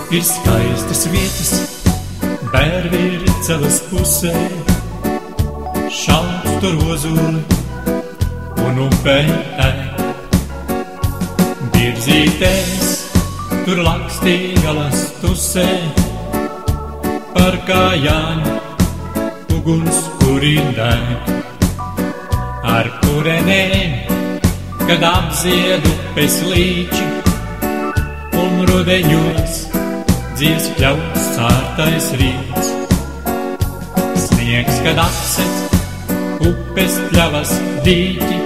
Ir skaistas vietas Bērvīrceles pusē, šauts tur ozuli un upei. Virzītēs tur Lakstīgalas tusē, par kājām uguns kurindē. Ar kurenēm, kad apzied upes līči, un rudeņos dzies pļauts sārtais rīts. Sniegs, kad apsedz upes pļavas dīķi,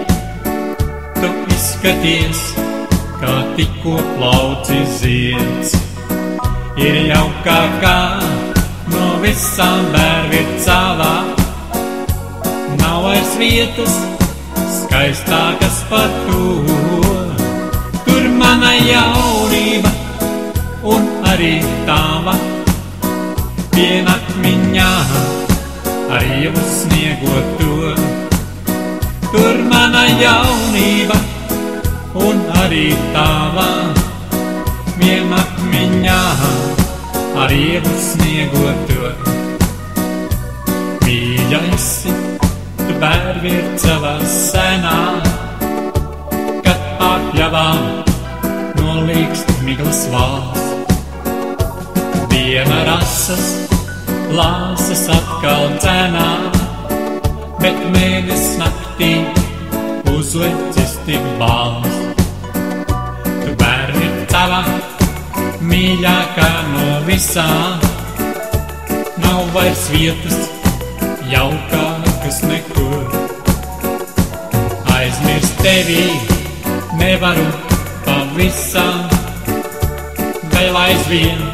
tu izskaties, kā tikko plaucis zieds. Ir jaukākā no visām Bērvīrcelām, nav vairs vietas skaistākas par to. Tur mana jaunība un arī tava, pienakmiņā ar ievu sniegot to. Tur mana jaunība un arī tava, pienakmiņā ar ievu sniegot to. Mīļaisi, tu Bērvīrcelā senā, kad pār pļavām nolīkst miglas vāls. Diena rasas, lāsas atkal dzenā, bet mēnesis naktī uzlecis tik bāls. Tu Bērvīrcelā, mīļākā no visām, nav vairs vietas jaukākas nekur. Aizmirst tevī nevaru pavisam, vēl aizvien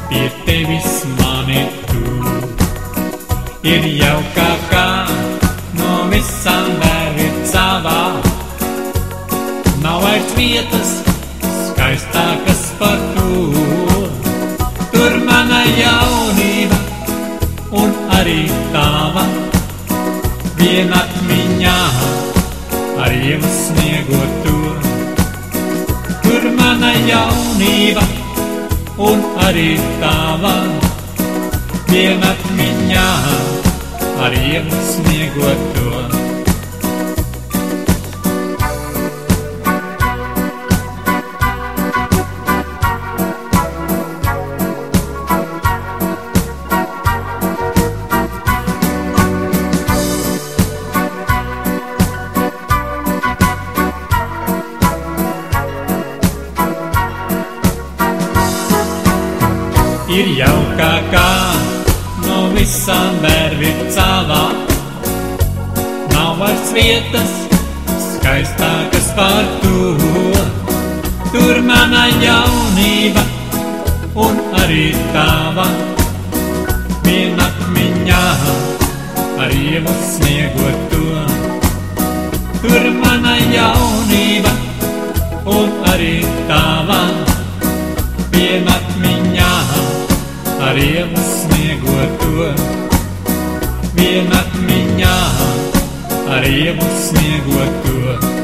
pie tevis mani tur. Ir jaukākā no visām Bērvīrcelām, nav vairs vietas skaistākas par to. Tur mana jaunība un arī tava, vienatmiņā ar ievu sniegot to. Tur mana jaunība un arī tava, vienatmiņā ar ievu sniegot to. Ir jaukākā no visām Bērvīrcelām, nav vairs vietas skaistākas par to. Tur mana jaunība un arī tava, vienatmiņā ar ievu sniegot to. Tur mana jaunība un arī tava, vienatmiņā ar ievu sniegot to. Vienatmiņā ar ievu sniegot to.